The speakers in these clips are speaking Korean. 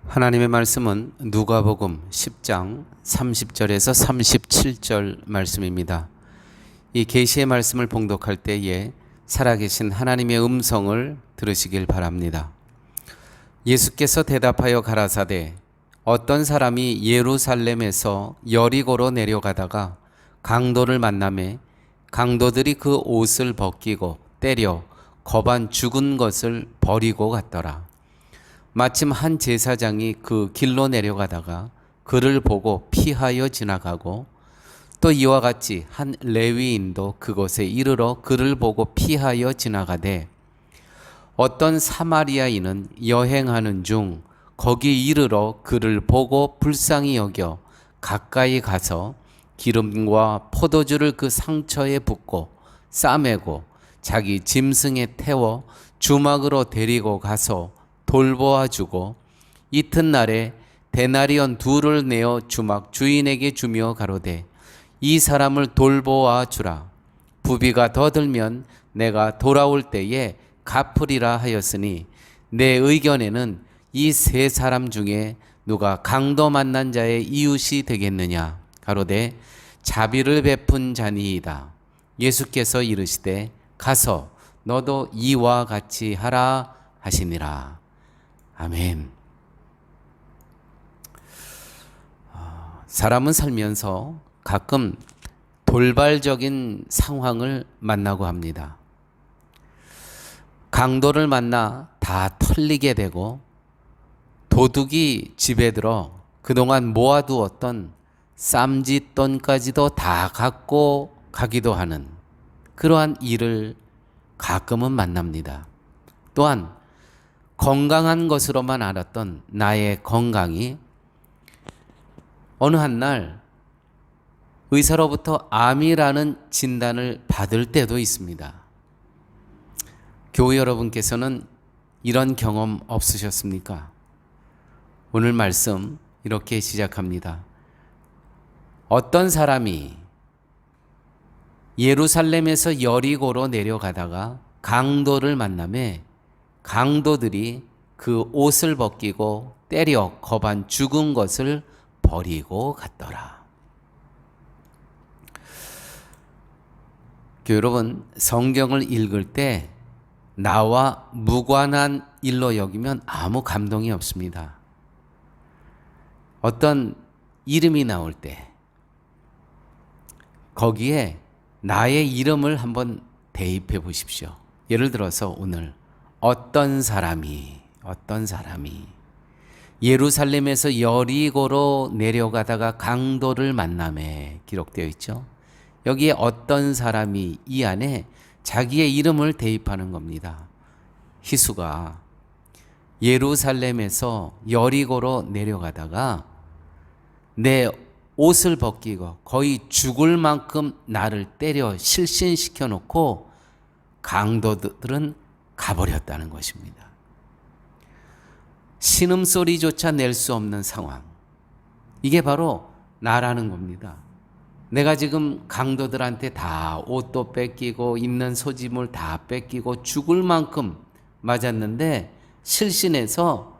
하나님의 말씀은 누가복음 10장 30절에서 37절 말씀입니다. 이 계시의 말씀을 봉독할 때에 살아계신 하나님의 음성을 들으시길 바랍니다. 예수께서 대답하여 가라사대 어떤 사람이 예루살렘에서 여리고로 내려가다가 강도를 만나매 강도들이 그 옷을 벗기고 때려 겁안 죽은 것을 버리고 갔더라. 마침 한 제사장이 그 길로 내려가다가 그를 보고 피하여 지나가고 또 이와 같이 한 레위인도 그곳에 이르러 그를 보고 피하여 지나가되 어떤 사마리아인은 여행하는 중 거기 이르러 그를 보고 불쌍히 여겨 가까이 가서 기름과 포도주를 그 상처에 붓고 싸매고 자기 짐승에 태워 주막으로 데리고 가서 돌보아 주고 이튿날에 데나리온 2를 내어 주막 주인에게 주며 가로되 이 사람을 돌보아 주라. 부비가 더 들면 내가 돌아올 때에 갚으리라 하였으니 내 의견에는 이 세 사람 중에 누가 강도 만난 자의 이웃이 되겠느냐. 가로되 자비를 베푼 자니이다. 예수께서 이르시되 가서 너도 이와 같이 하라 하시니라. 아멘. 사람은 살면서 가끔 돌발적인 상황을 만나고 합니다. 강도를 만나 다 털리게 되고 도둑이 집에 들어 그동안 모아두었던 쌈짓돈까지도 다 갖고 가기도 하는 그러한 일을 가끔은 만납니다. 또한 건강한 것으로만 알았던 나의 건강이 어느 한날 의사로부터 암이라는 진단을 받을 때도 있습니다. 교우 여러분께서는 이런 경험 없으셨습니까? 오늘 말씀 이렇게 시작합니다. 어떤 사람이 예루살렘에서 여리고로 내려가다가 강도를 만나매 강도들이 그 옷을 벗기고 때려 겁안 죽은 것을 버리고 갔더라. 여러분, 성경을 읽을 때 나와 무관한 일로 여기면 아무 감동이 없습니다. 어떤 이름이 나올 때 거기에 나의 이름을 한번 대입해 보십시오. 예를 들어서 오늘 어떤 사람이 예루살렘에서 여리고로 내려가다가 강도를 만나매 기록되어 있죠. 여기에 어떤 사람이 이 안에 자기의 이름을 대입하는 겁니다. 희수가 예루살렘에서 여리고로 내려가다가 내 옷을 벗기고 거의 죽을 만큼 나를 때려 실신시켜 놓고 강도들은 가버렸다는 것입니다. 신음소리조차 낼 수 없는 상황. 이게 바로 나라는 겁니다. 내가 지금 강도들한테 다 옷도 뺏기고 있는 소지물 다 뺏기고 죽을 만큼 맞았는데 실신해서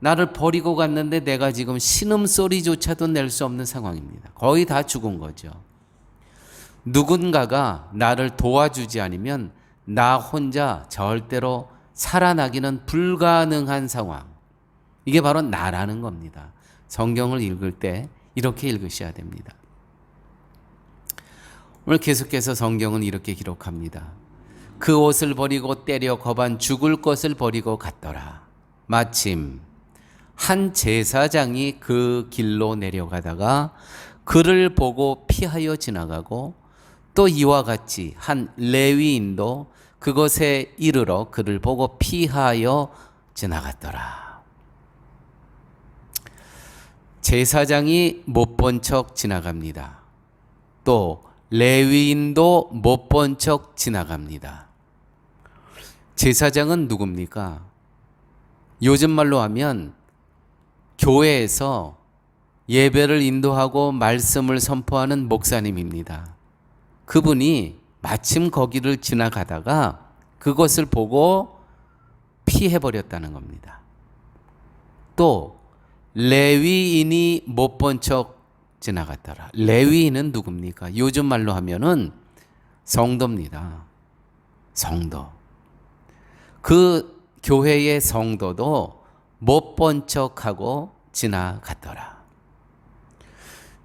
나를 버리고 갔는데 내가 지금 신음소리조차도 낼 수 없는 상황입니다. 거의 다 죽은 거죠. 누군가가 나를 도와주지 않으면 나 혼자 절대로 살아나기는 불가능한 상황. 이게 바로 나라는 겁니다. 성경을 읽을 때 이렇게 읽으셔야 됩니다. 오늘 계속해서 성경은 이렇게 기록합니다. 그 옷을 버리고 때려 겁안 죽을 것을 버리고 갔더라. 마침 한 제사장이 그 길로 내려가다가 그를 보고 피하여 지나가고 또 이와 같이 한 레위인도 그곳에 이르러 그를 보고 피하여 지나갔더라. 제사장이 못 본 척 지나갑니다. 또 레위인도 못 본 척 지나갑니다. 제사장은 누굽니까? 요즘 말로 하면 교회에서 예배를 인도하고 말씀을 선포하는 목사님입니다. 그분이 마침 거기를 지나가다가 그것을 보고 피해버렸다는 겁니다. 또 레위인이 못 본 척 지나갔더라. 레위인은 누굽니까? 요즘 말로 하면은 성도입니다. 성도. 그 교회의 성도도 못 본 척하고 지나갔더라.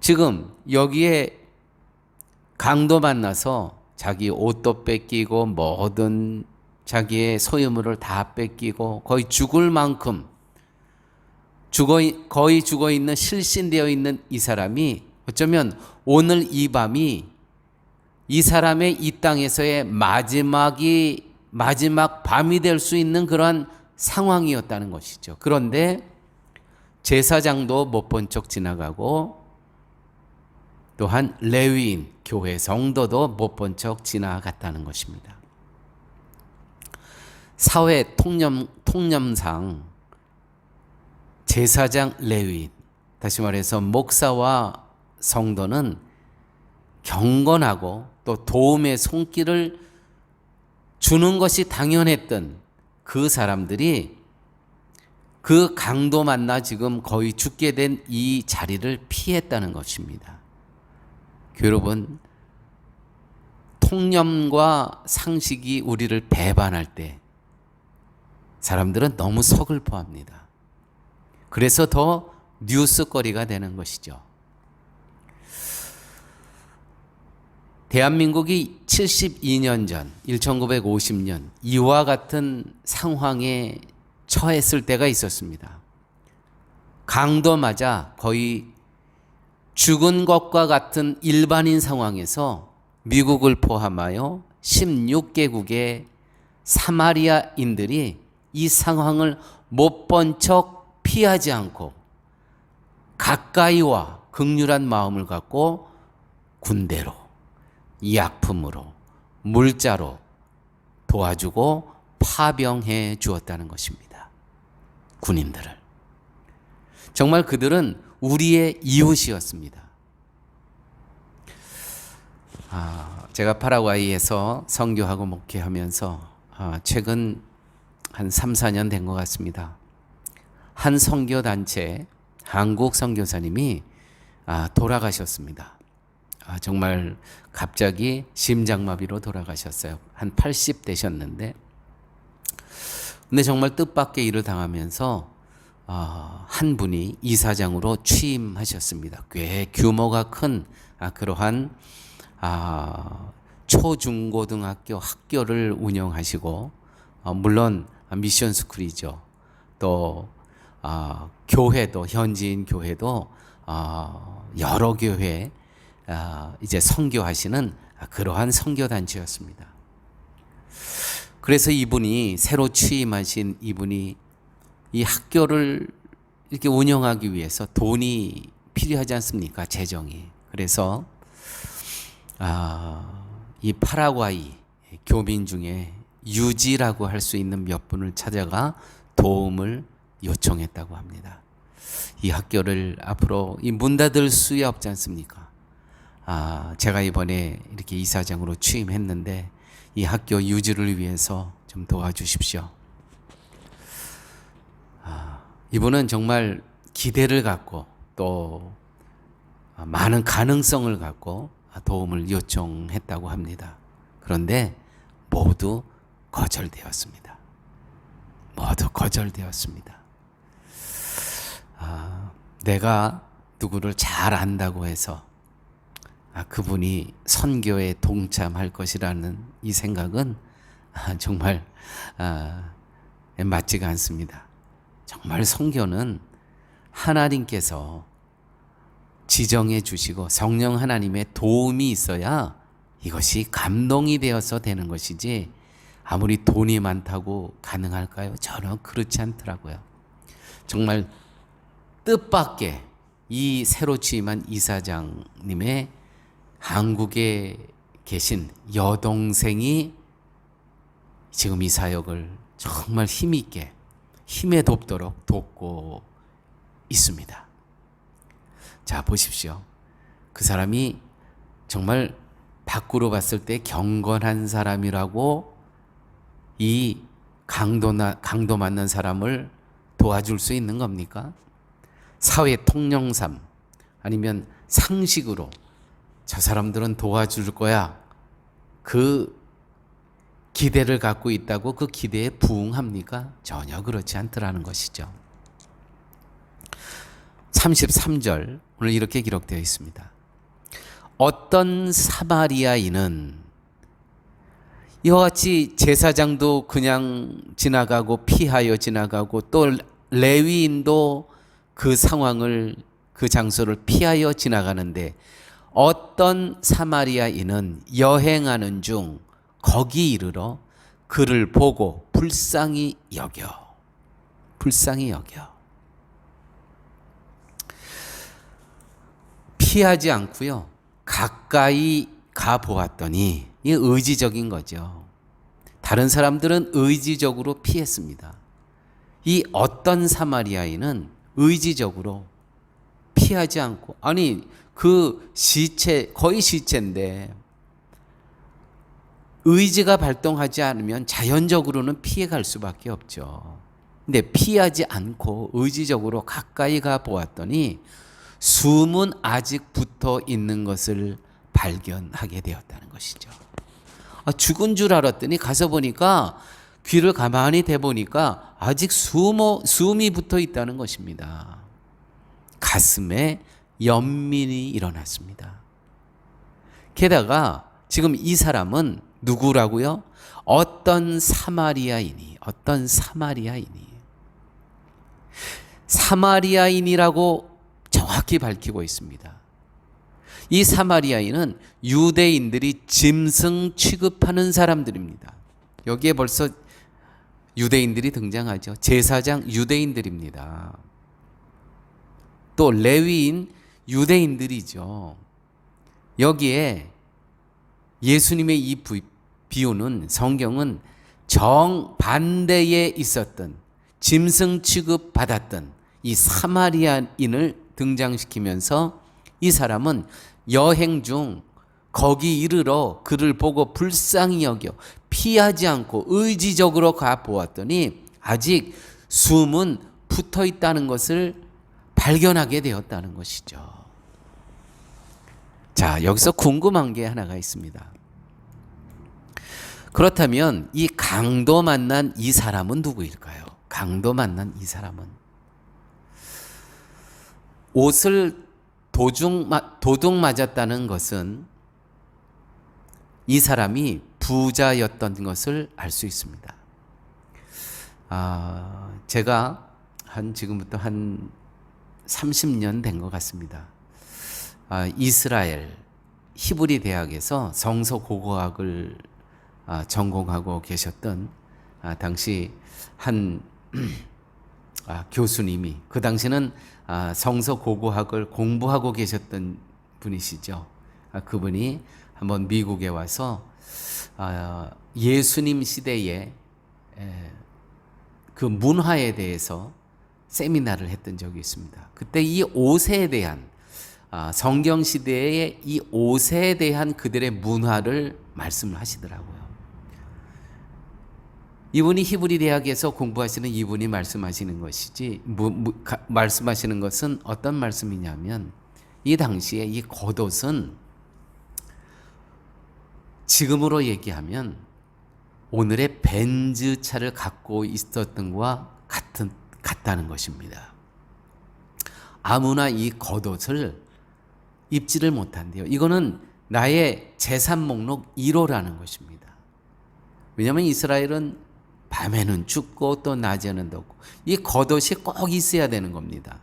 지금 여기에 강도 만나서 자기 옷도 뺏기고 모든 자기의 소유물을 다 뺏기고 거의 죽을 만큼 거의 죽어 있는 실신되어 있는 이 사람이 어쩌면 오늘 이 밤이 이 사람의 이 땅에서의 마지막 밤이 될 수 있는 그러한 상황이었다는 것이죠. 그런데 제사장도 못 본 척 지나가고 또한 레위인, 교회 성도도 못 본 척 지나갔다는 것입니다. 사회 통념상 제사장, 레위인, 다시 말해서 목사와 성도는 경건하고 또 도움의 손길을 주는 것이 당연했던 그 사람들이 그 강도 만나 지금 거의 죽게 된 이 자리를 피했다는 것입니다. 여러분, 통념과 상식이 우리를 배반할 때 사람들은 너무 서글퍼합니다. 그래서 더 뉴스거리가 되는 것이죠. 대한민국이 72년 전, 1950년 이와 같은 상황에 처했을 때가 있었습니다. 강도 맞아 거의 죽은 것과 같은 일반인 상황에서 미국을 포함하여 16개국의 사마리아인들이 이 상황을 못 본 척 피하지 않고 가까이와 극률한 마음을 갖고 군대로, 약품으로, 물자로 도와주고 파병해 주었다는 것입니다. 군인들을. 정말 그들은 우리의 이웃이었습니다. 제가 파라과이에서 선교하고 목회하면서 최근 한 3, 4년 된 것 같습니다. 한 선교단체 한국 선교사님이 돌아가셨습니다. 정말 갑자기 심장마비로 돌아가셨어요. 한 80 되셨는데, 근데 정말 뜻밖의 일을 당하면서 한 분이 이사장으로 취임하셨습니다. 꽤 규모가 큰 그러한 초중고등학교 학교를 운영하시고, 물론 미션 스쿨이죠. 또 교회도, 현지인 교회도 여러 교회 이제 선교하시는 그러한 선교단체였습니다. 그래서 이분이, 새로 취임하신 이분이 이 학교를 이렇게 운영하기 위해서 돈이 필요하지 않습니까? 재정이. 그래서 이 파라과이 교민 중에 유지라고 할 수 있는 몇 분을 찾아가 도움을 요청했다고 합니다. 이 학교를 앞으로 이 문 닫을 수야 없지 않습니까? 제가 이번에 이렇게 이사장으로 취임했는데 이 학교 유지를 위해서 좀 도와주십시오. 이분은 정말 기대를 갖고 또 많은 가능성을 갖고 도움을 요청했다고 합니다. 그런데 모두 거절되었습니다. 모두 거절되었습니다. 내가 누구를 잘 안다고 해서 그분이 선교에 동참할 것이라는 이 생각은 정말 맞지가 않습니다. 정말 선교는 하나님께서 지정해 주시고 성령 하나님의 도움이 있어야 이것이 감동이 되어서 되는 것이지, 아무리 돈이 많다고 가능할까요? 전혀 그렇지 않더라고요. 정말 뜻밖의 이 새로 취임한 이사장님의 한국에 계신 여동생이 지금 이 사역을 정말 힘있게, 힘에 돕도록 돕고 있습니다. 자, 보십시오. 그 사람이 정말 밖으로 봤을 때 경건한 사람이라고 이 강도 맞는 사람을 도와줄 수 있는 겁니까? 사회 통념상 아니면 상식으로 저 사람들은 도와줄 거야. 그 기대를 갖고 있다고 그 기대에 부응합니까? 전혀 그렇지 않더라는 것이죠. 33절 오늘 이렇게 기록되어 있습니다. 어떤 사마리아인은 이와 같이 제사장도 그냥 지나가고 피하여 지나가고 또 레위인도 그 상황을 그 장소를 피하여 지나가는데 어떤 사마리아인은 여행하는 중 거기 이르러 그를 보고 불쌍히 여겨 피하지 않고요 가까이 가 보았더니 이 의지적인 거죠. 다른 사람들은 의지적으로 피했습니다. 이 어떤 사마리아인은 의지적으로 피하지 않고 아니 그 시체 거의 시체인데 의지가 발동하지 않으면 자연적으로는 피해갈 수밖에 없죠. 근데 피하지 않고 의지적으로 가까이 가 보았더니 숨은 아직 붙어 있는 것을 발견하게 되었다는 것이죠. 죽은 줄 알았더니 가서 보니까 귀를 가만히 대보니까 아직 숨이 붙어 있다는 것입니다. 가슴에 연민이 일어났습니다. 게다가 지금 이 사람은 누구라고요? 어떤 사마리아인이 사마리아인이라고 정확히 밝히고 있습니다. 이 사마리아인은 유대인들이 짐승 취급하는 사람들입니다. 여기에 벌써 유대인들이 등장하죠. 제사장 유대인들입니다. 또 레위인 유대인들이죠. 여기에 예수님의 이 비유는 성경은 정반대에 있었던 짐승 취급 받았던 이 사마리아인을 등장시키면서 이 사람은 여행 중 거기 이르러 그를 보고 불쌍히 여겨 피하지 않고 의지적으로 가 보았더니 아직 숨은 붙어 있다는 것을 발견하게 되었다는 것이죠. 자, 여기서 궁금한 게 하나가 있습니다. 그렇다면 이 강도 만난 이 사람은 누구일까요? 강도 만난 이 사람은 옷을 도둑 맞았다는 것은 이 사람이 부자였던 것을 알 수 있습니다. 제가 지금부터 한 30년 된 것 같습니다. 이스라엘 히브리 대학에서 성서 고고학을 전공하고 계셨던 당시 한 교수님이 그 당시는 성서 고고학을 공부하고 계셨던 분이시죠. 그분이 한번 미국에 와서 예수님 시대의 그 문화에 대해서 세미나를 했던 적이 있습니다. 그때 이 옷에 대한 성경 시대의 이 옷에 대한 그들의 문화를 말씀을 하시더라고요. 이분이 히브리 대학에서 공부하시는 이분이 말씀하시는 것이지 말씀하시는 것은 어떤 말씀이냐면 이 당시에 이 겉옷은 지금으로 얘기하면 오늘의 벤츠 차를 갖고 있었던 것과 같다는 것입니다. 아무나 이 겉옷을 입지를 못한대요. 이거는 나의 재산 목록 1호라는 것입니다. 왜냐하면 이스라엘은 밤에는 춥고 또 낮에는 덥고 이 겉옷이 꼭 있어야 되는 겁니다.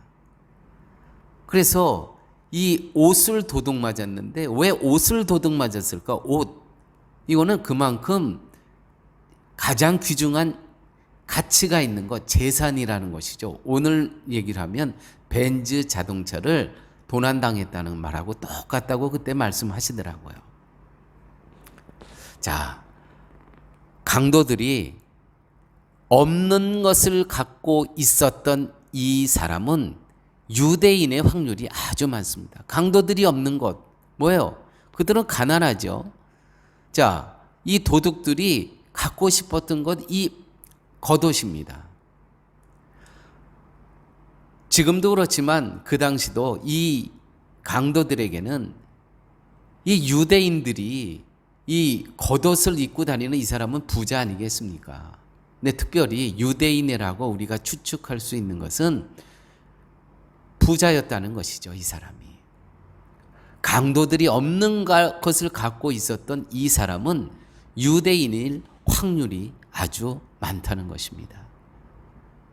그래서 이 옷을 도둑 맞았는데 왜 옷을 도둑 맞았을까? 이거는 그만큼 가장 귀중한 가치가 있는 것, 재산이라는 것이죠. 오늘 얘기를 하면 벤츠 자동차를 도난당했다는 말하고 똑같다고 그때 말씀하시더라고요. 자, 강도들이 없는 것을 갖고 있었던 이 사람은 유대인의 확률이 아주 많습니다. 강도들이 없는 것, 뭐예요? 그들은 가난하죠. 자, 이 도둑들이 갖고 싶었던 것, 이 겉옷입니다. 지금도 그렇지만 그 당시도 이 강도들에게는 이 유대인들이 이 겉옷을 입고 다니는 이 사람은 부자 아니겠습니까? 근데 특별히 유대인이라고 우리가 추측할 수 있는 것은 부자였다는 것이죠, 이 사람이. 강도들이 없는 것을 갖고 있었던 이 사람은 유대인일 확률이 아주 많다는 것입니다.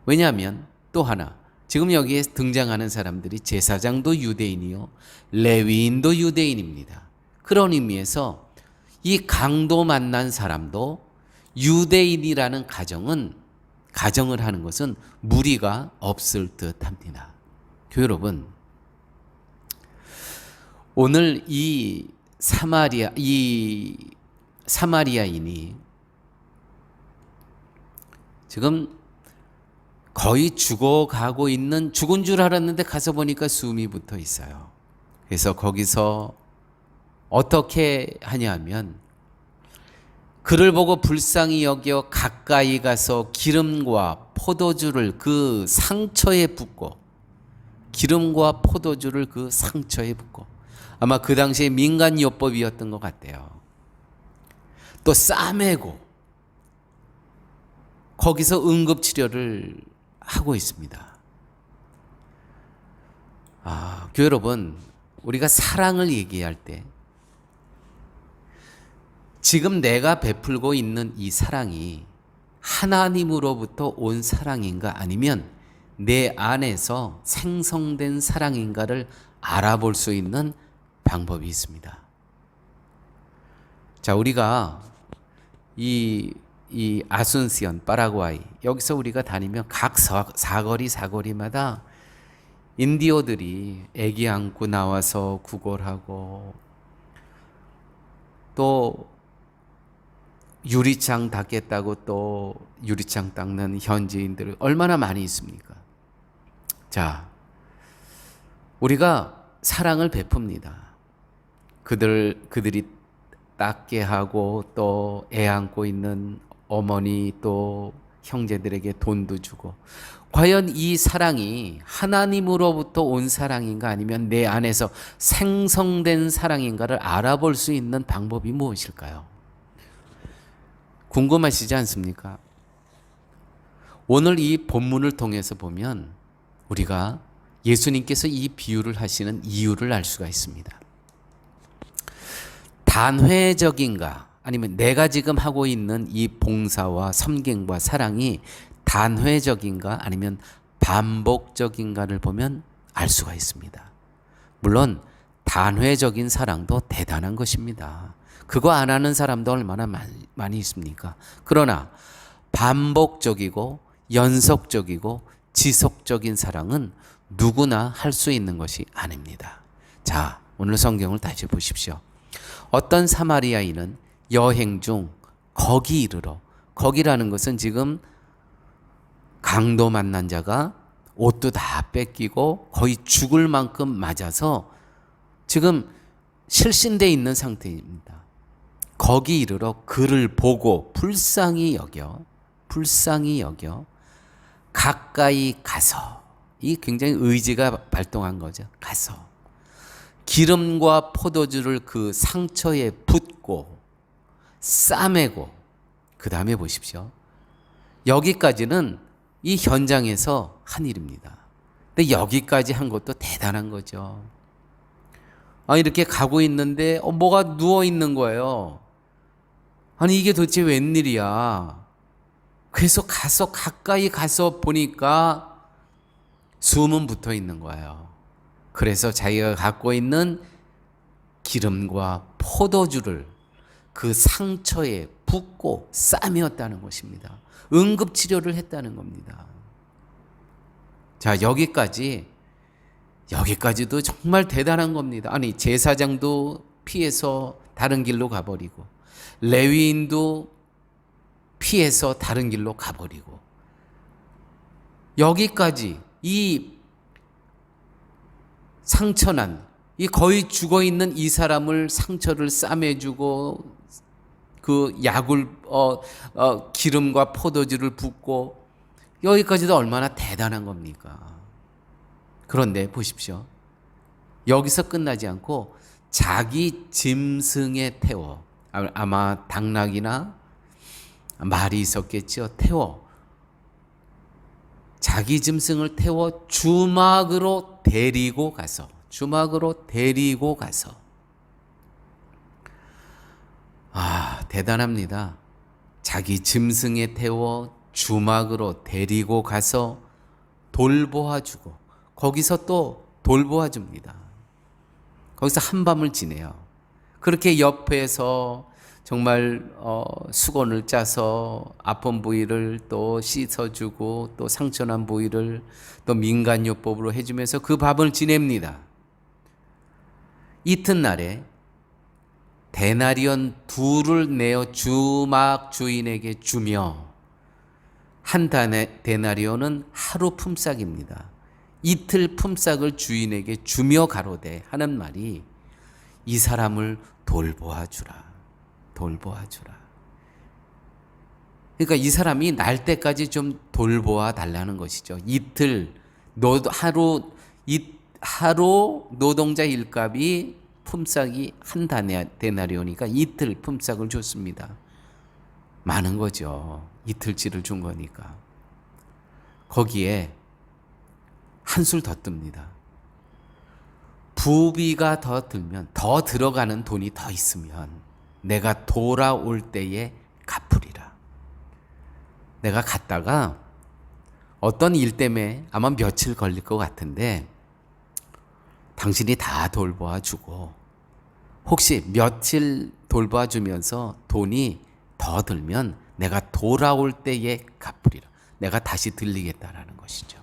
왜냐하면 또 하나, 지금 여기에 등장하는 사람들이 제사장도 유대인이요, 레위인도 유대인입니다. 그런 의미에서 이 강도 만난 사람도 유대인이라는 가정을 하는 것은 무리가 없을 듯합니다. 교회 여러분, 오늘 이 사마리아인이 지금 거의 죽어가고 있는, 죽은 줄 알았는데 가서 보니까 숨이 붙어 있어요. 그래서 거기서 어떻게 하냐면 그를 보고 불쌍히 여겨 가까이 가서 기름과 포도주를 그 상처에 붓고, 기름과 포도주를 그 상처에 붓고, 아마 그 당시에 민간요법이었던 것 같아요. 또 싸매고 거기서 응급치료를 하고 있습니다. 교회 여러분, 우리가 사랑을 얘기할 때 지금 내가 베풀고 있는 이 사랑이 하나님으로부터 온 사랑인가 아니면 내 안에서 생성된 사랑인가를 알아볼 수 있는 방법이 있습니다. 자, 우리가 이 아순시온, 파라과이, 여기서 우리가 다니면 각 사거리마다 인디오들이 애기 안고 나와서 구걸하고, 또 유리창 닦겠다고 또 유리창 닦는 현지인들 얼마나 많이 있습니까? 자, 우리가 사랑을 베풉니다. 그들이 닦게 하고, 또 애 안고 있는 어머니, 또 형제들에게 돈도 주고. 과연 이 사랑이 하나님으로부터 온 사랑인가 아니면 내 안에서 생성된 사랑인가를 알아볼 수 있는 방법이 무엇일까요? 궁금하시지 않습니까? 오늘 이 본문을 통해서 보면 우리가 예수님께서 이 비유를 하시는 이유를 알 수가 있습니다. 단회적인가 아니면 내가 지금 하고 있는 이 봉사와 섬김과 사랑이 단회적인가 아니면 반복적인가를 보면 알 수가 있습니다. 물론 단회적인 사랑도 대단한 것입니다. 그거 안 하는 사람도 얼마나 많이 있습니까? 그러나 반복적이고 연속적이고 지속적인 사랑은 누구나 할 수 있는 것이 아닙니다. 자, 오늘 성경을 다시 보십시오. 어떤 사마리아인은 여행 중 거기 이르러, 거기라는 것은 지금 강도 만난 자가 옷도 다 뺏기고 거의 죽을 만큼 맞아서 지금 실신돼 있는 상태입니다. 거기 이르러 그를 보고 불쌍히 여겨 가까이 가서, 이 굉장히 의지가 발동한 거죠. 가서 기름과 포도주를 그 상처에 붓고 싸매고, 그 다음에 보십시오. 여기까지는 이 현장에서 한 일입니다. 근데 여기까지 한 것도 대단한 거죠. 이렇게 가고 있는데 뭐가 누워 있는 거예요. 아니 이게 도대체 웬일이야. 그래서 가까이 가서 보니까 숨은 붙어 있는 거예요. 그래서 자기가 갖고 있는 기름과 포도주를 그 상처에 붓고 싸매었다는 것입니다. 응급치료를 했다는 겁니다. 자, 여기까지도 정말 대단한 겁니다. 아니, 제사장도 피해서 다른 길로 가버리고, 레위인도 피해서 다른 길로 가버리고, 여기까지 이 상처난, 이 거의 죽어있는 이 사람을 상처를 싸매주고 그 약을 기름과 포도주를 붓고, 여기까지도 얼마나 대단한 겁니까? 그런데 보십시오. 여기서 끝나지 않고 자기 짐승에 태워, 아마 당나귀나 말이 있었겠죠. 태워, 자기 짐승을 태워 주막으로 데리고 가서, 대단합니다. 자기 짐승에 태워 주막으로 데리고 가서 돌보아주고, 거기서 또 돌보아줍니다. 거기서 한밤을 지내요. 그렇게 옆에서 정말 수건을 짜서 아픈 부위를 또 씻어주고, 또 상처난 부위를 또 민간요법으로 해주면서 그 밤을 지냅니다. 이튿날에 데나리온 2를 내어 주막 주인에게 주며, 한 데나리온은 하루 품삯입니다. 이틀 품삯을 주인에게 주며 가로되, 하는 말이 이 사람을 돌보아 주라. 그러니까 이 사람이 날 때까지 좀 돌보아 달라는 것이죠. 이틀, 하루 노동자 일값이 품삯이 한 데나리온이니까 이틀 품삯을 줬습니다. 많은 거죠. 이틀치를 준 거니까. 거기에 한술 더 뜹니다. 부비가 더 들면, 더 들어가는 돈이 더 있으면 내가 돌아올 때에 갚으리라. 내가 갔다가 어떤 일 때문에 아마 며칠 걸릴 것 같은데 당신이 다 돌보아 주고, 혹시 며칠 돌보아 주면서 돈이 더 들면 내가 돌아올 때에 갚으리라. 내가 다시 들리겠다라는 것이죠.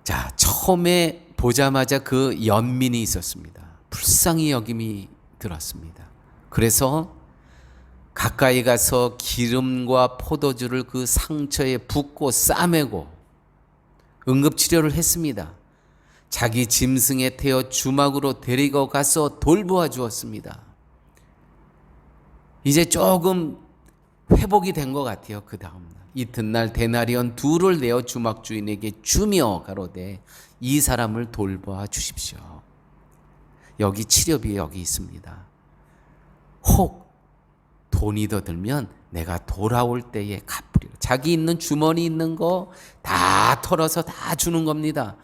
자, 처음에 보자마자 그 연민이 있었습니다. 불쌍히 여김이 들었습니다. 그래서 가까이 가서 기름과 포도주를 그 상처에 붓고 싸매고 응급치료를 했습니다. 자기 짐승에 태워 주막으로 데리고 가서 돌보아 주었습니다. 이제 조금 회복이 된 것 같아요. 그 다음날 이튿날 데나리온 2를 내어 주막 주인에게 주며 가로되 이 사람을 돌보아 주십시오. 여기 치료비 여기 있습니다. 혹 돈이 더 들면 내가 돌아올 때에 갚으리라. 자기 있는 주머니 있는 거 다 털어서 다 주는 겁니다.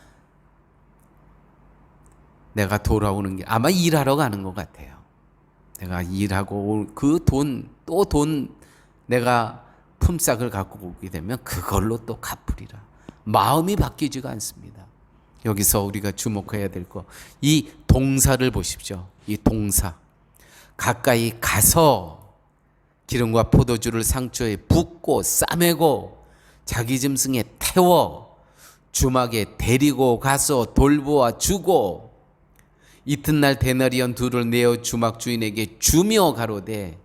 내가 돌아오는 게 아마 일하러 가는 것 같아요. 내가 일하고 그 돈, 또 돈 내가 품삯을 갖고 오게 되면 그걸로 또 갚으리라. 마음이 바뀌지가 않습니다. 여기서 우리가 주목해야 될 거, 이 동사를 보십시오. 이 동사. 가까이 가서 기름과 포도주를 상처에 붓고 싸매고 자기 짐승에 태워 주막에 데리고 가서 돌보아 주고, 이튿날 데나리온 2를 내어 주막 주인에게 주며 가로되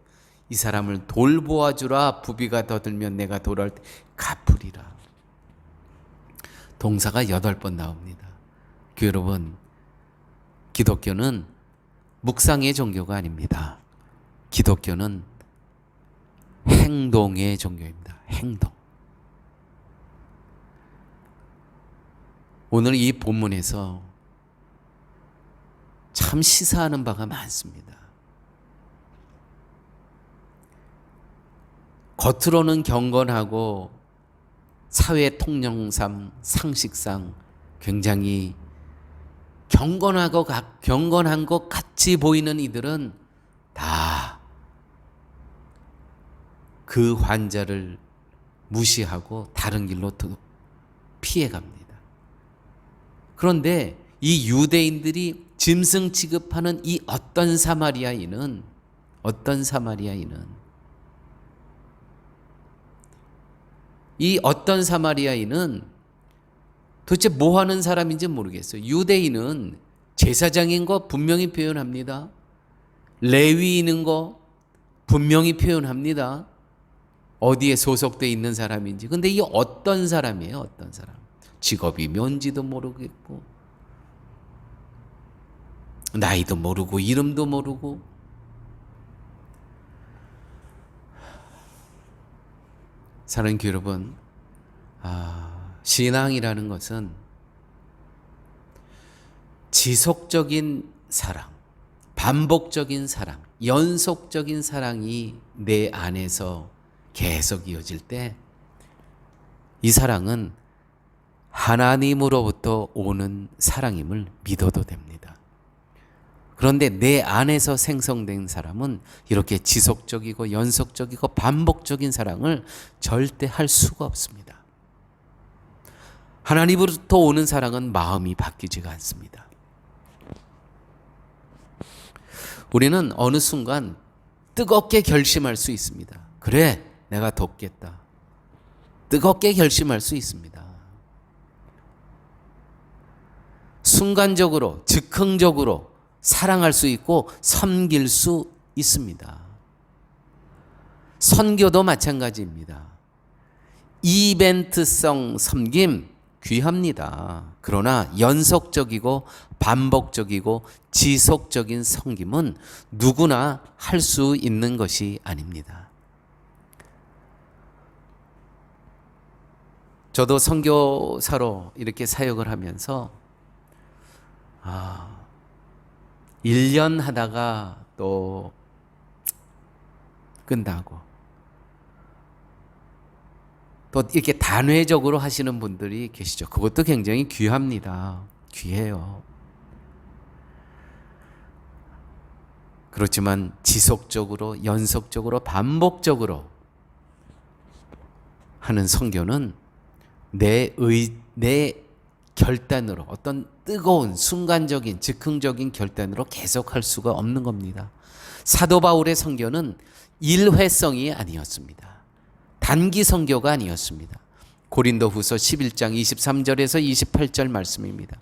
이 사람을 돌보아 주라. 부비가 더 들면 내가 돌아올 때 갚으리라. 동사가 8번 나옵니다. 여러분, 기독교는 묵상의 종교가 아닙니다. 기독교는 행동의 종교입니다. 행동. 오늘 이 본문에서 참 시사하는 바가 많습니다. 겉으로는 경건하고 사회 통념상, 상식상 굉장히 경건한 것 같이 보이는 이들은 다 그 환자를 무시하고 다른 길로 피해갑니다. 그런데 이 유대인들이 짐승 취급하는 이 어떤 사마리아인은 도대체 뭐 하는 사람인지 모르겠어요. 유대인은 제사장인 거 분명히 표현합니다. 레위인인 거 분명히 표현합니다. 어디에 소속되어 있는 사람인지. 근데 이 어떤 사람이에요? 어떤 사람. 직업이 뭔지도 모르겠고, 나이도 모르고, 이름도 모르고. 사랑하는 여러분, 신앙이라는 것은 지속적인 사랑, 반복적인 사랑, 연속적인 사랑이 내 안에서 계속 이어질 때 이 사랑은 하나님으로부터 오는 사랑임을 믿어도 됩니다. 그런데 내 안에서 생성된 사람은 이렇게 지속적이고 연속적이고 반복적인 사랑을 절대 할 수가 없습니다. 하나님으로부터 오는 사랑은 마음이 바뀌지가 않습니다. 우리는 어느 순간 뜨겁게 결심할 수 있습니다. 그래, 내가 돕겠다. 뜨겁게 결심할 수 있습니다. 순간적으로, 즉흥적으로 사랑할 수 있고 섬길 수 있습니다. 선교도 마찬가지입니다. 이벤트성 섬김 귀합니다. 그러나 연속적이고 반복적이고 지속적인 섬김은 누구나 할 수 있는 것이 아닙니다. 저도 선교사로 이렇게 사역을 하면서 1년 하다가 또 끝나고 또 이렇게 단회적으로 하시는 분들이 계시죠. 그것도 굉장히 귀합니다. 귀해요. 그렇지만 지속적으로, 연속적으로, 반복적으로 하는 선교는 내 결단으로, 어떤 뜨거운 순간적인 즉흥적인 결단으로 계속할 수가 없는 겁니다. 사도 바울의 선교는 일회성이 아니었습니다. 단기 선교가 아니었습니다. 고린도후서 11장 23절에서 28절 말씀입니다.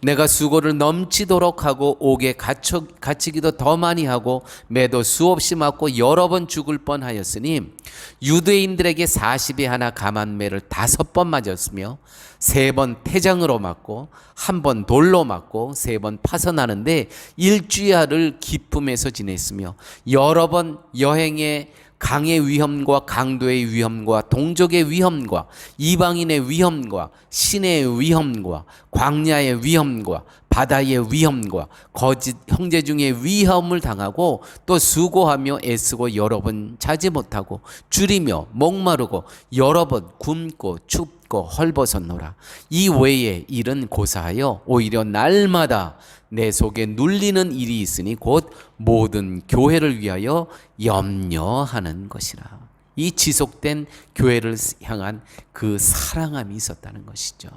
내가 수고를 넘치도록 하고 옥에 갇히기도 더 많이 하고 매도 수없이 맞고 여러 번 죽을 뻔하였으니 유대인들에게 40에 하나 감한매를 5번 맞았으며 3번 태장으로 맞고 1번 돌로 맞고 3번 파선하는데 일주일을 기쁨에서 지냈으며 여러 번 여행에 강의 위험과 강도의 위험과 동족의 위험과 이방인의 위험과 시내의 위험과 광야의 위험과 바다의 위험과 거짓 형제 중에 위험을 당하고 또 수고하며 애쓰고 여러 번 자지 못하고 줄이며 목마르고 여러 번 굶고 춥고 헐벗었노라. 이 외에 일은 고사하여 오히려 날마다 내 속에 눌리는 일이 있으니 곧 모든 교회를 위하여 염려하는 것이라. 이 지속된 교회를 향한 그 사랑함이 있었다는 것이죠.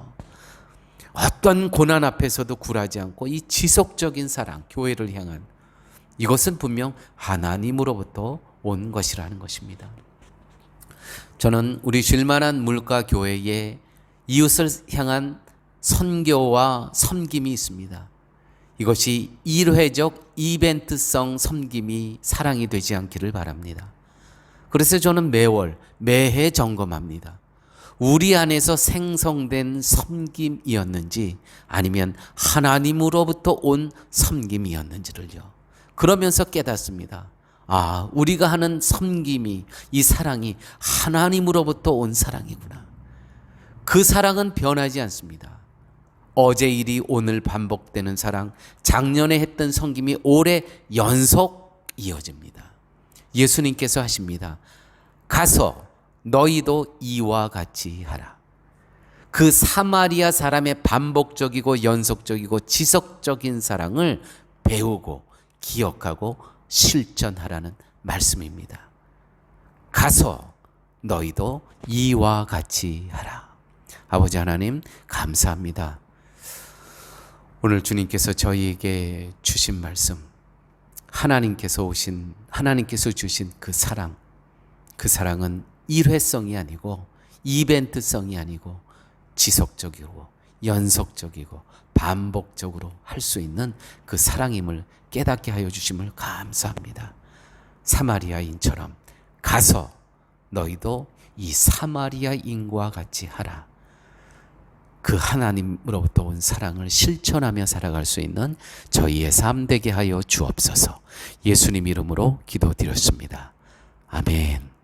어떤 고난 앞에서도 굴하지 않고 이 지속적인 사랑, 교회를 향한, 이것은 분명 하나님으로부터 온 것이라는 것입니다. 저는 우리 쉴만한 물가 교회에 이웃을 향한 선교와 섬김이 있습니다. 이것이 일회적 이벤트성 섬김이 사랑이 되지 않기를 바랍니다. 그래서 저는 매해 점검합니다. 우리 안에서 생성된 섬김이었는지 아니면 하나님으로부터 온 섬김이었는지를요. 그러면서 깨닫습니다. 우리가 하는 섬김이, 이 사랑이 하나님으로부터 온 사랑이구나. 그 사랑은 변하지 않습니다. 어제 일이 오늘 반복되는 사랑, 작년에 했던 섬김이 올해 연속 이어집니다. 예수님께서 하십니다. 가서 너희도 이와 같이 하라. 그 사마리아 사람의 반복적이고 연속적이고 지속적인 사랑을 배우고 기억하고 실천하라는 말씀입니다. 가서 너희도 이와 같이 하라. 아버지 하나님, 감사합니다. 오늘 주님께서 저희에게 주신 말씀, 하나님께서 주신 그 사랑은 일회성이 아니고 이벤트성이 아니고 지속적이고 연속적이고 반복적으로 할 수 있는 그 사랑임을 깨닫게 하여 주심을 감사합니다. 사마리아인처럼 가서 너희도 이 사마리아인과 같이 하라. 그 하나님으로부터 온 사랑을 실천하며 살아갈 수 있는 저희의 삶 되게 하여 주옵소서. 예수님 이름으로 기도드렸습니다. 아멘.